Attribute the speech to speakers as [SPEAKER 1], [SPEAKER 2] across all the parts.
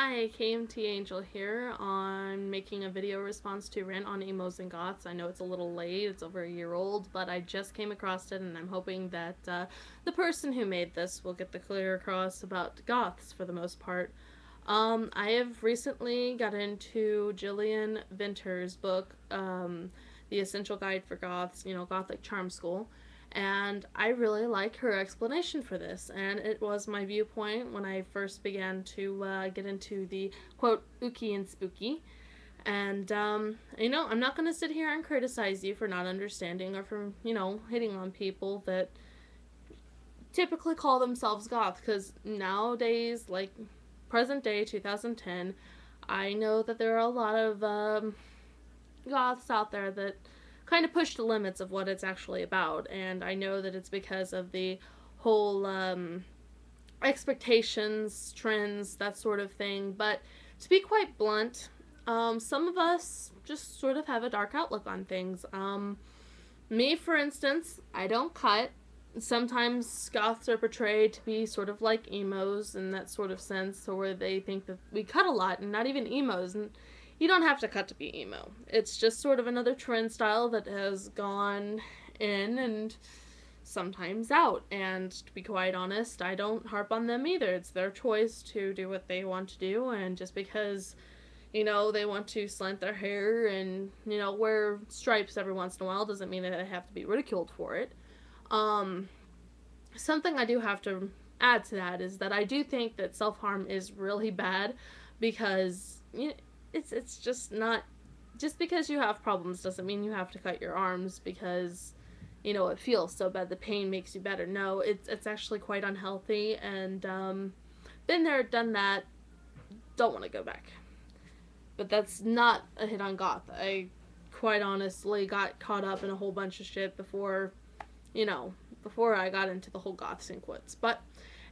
[SPEAKER 1] Hi, KMT Angel here on making a video response to RANT on emos and goths. I know it's a little late, it's over a year old, but I just came across it and I'm hoping that the person who made this will get the clear across about goths for the most part. I have recently got into Jillian Vinter's book, The Essential Guide for Goths, Gothic Charm School. And I really like her explanation for this, and it was my viewpoint when I first began to get into the quote ooky and spooky. And I'm not going to sit here and criticize you for not understanding or for hitting on people that typically call themselves goth, because nowadays, like present day 2010, I know that there are a lot of goths out there that kind of push the limits of what it's actually about, and I know that it's because of the whole expectations, trends, that sort of thing. But to be quite blunt, some of us just sort of have a dark outlook on things. Me, for instance, I don't cut. Sometimes goths are portrayed to be sort of like emos in that sort of sense, or where they think that we cut a lot, and not even emos. And you don't have to cut to be emo. It's just sort of another trend style that has gone in and sometimes out. And to be quite honest, I don't harp on them either. It's their choice to do what they want to do, and just because they want to slant their hair and, wear stripes every once in a while doesn't mean that they have to be ridiculed for it. Something I do have to add to that is that I do think that self-harm is really bad, because it's just not, just because you have problems doesn't mean you have to cut your arms because it feels so bad, the pain makes you better. No, it's actually quite unhealthy, and been there, done that, don't want to go back. But that's not a hit on goth. I quite honestly got caught up in a whole bunch of shit before I got into the whole goth sequence. But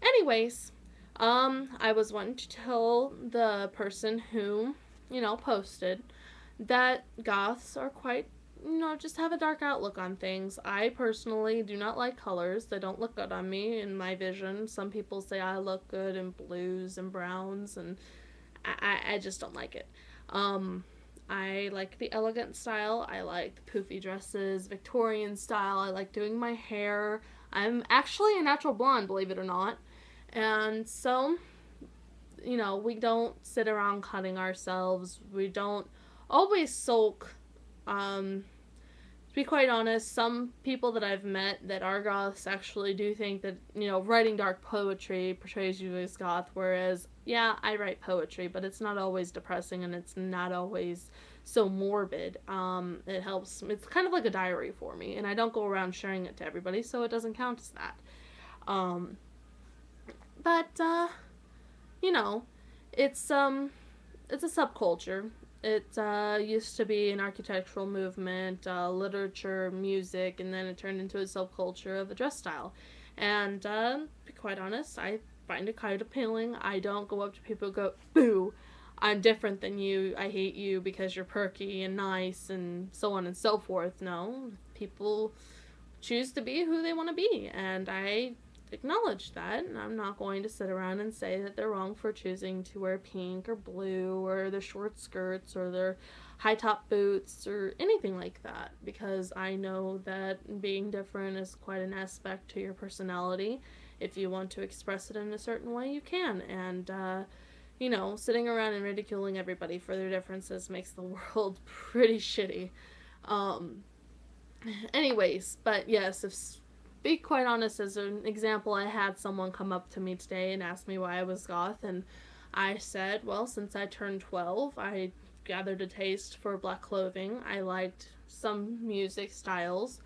[SPEAKER 1] anyways, I was wanting to tell the person who posted that goths are quite, just have a dark outlook on things. I personally do not like colors. They don't look good on me in my vision. Some people say I look good in blues and browns, and I just don't like it. I like the elegant style. I like the poofy dresses, Victorian style. I like doing my hair. I'm actually a natural blonde, believe it or not. And so, we don't sit around cutting ourselves. We don't always sulk. To be quite honest, some people that I've met that are goths actually do think that, writing dark poetry portrays you as goth, whereas, yeah, I write poetry, but it's not always depressing and it's not always so morbid. It helps. It's kind of like a diary for me, and I don't go around sharing it to everybody, so it doesn't count as that. But it's a subculture. It used to be an architectural movement, literature, music, and then it turned into a subculture of a dress style. And to be quite honest, I find it kind of appealing. I don't go up to people and go, boo, I'm different than you, I hate you because you're perky and nice and so on and so forth. No, people choose to be who they want to be, and I acknowledge that, and I'm not going to sit around and say that they're wrong for choosing to wear pink or blue or their short skirts or their high top boots or anything like that, because I know that being different is quite an aspect to your personality. If you want to express it in a certain way, you can, and sitting around and ridiculing everybody for their differences makes the world pretty shitty. Anyways, but yes, if be quite honest, as an example, I had someone come up to me today and ask me why I was goth, and I said, well, since I turned 12, I gathered a taste for black clothing. I liked some music styles.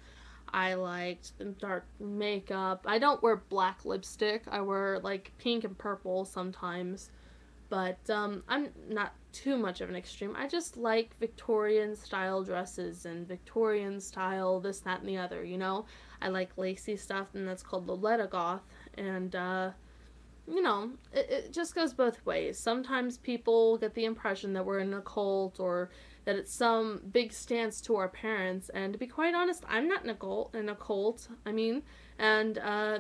[SPEAKER 1] I liked dark makeup. I don't wear black lipstick. I wear like pink and purple sometimes, but I'm not too much of an extreme. I just like Victorian style dresses and Victorian style this, that, and the other, I like lacy stuff, and that's called Loletta Goth, and it just goes both ways. Sometimes people get the impression that we're in a cult, or that it's some big stance to our parents, and to be quite honest, I'm not in a cult, I mean, and I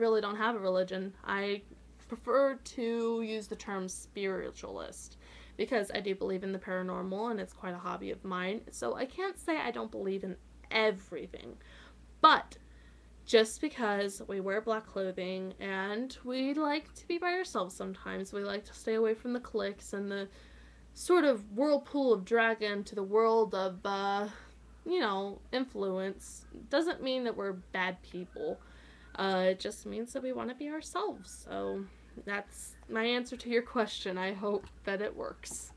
[SPEAKER 1] really don't have a religion. I prefer to use the term spiritualist because I do believe in the paranormal and it's quite a hobby of mine. So I can't say I don't believe in everything. But just because we wear black clothing and we like to be by ourselves sometimes, we like to stay away from the cliques and the sort of whirlpool of dragon to the world of, influence, doesn't mean that we're bad people. It just means that we want to be ourselves. So that's my answer to your question. I hope that it works.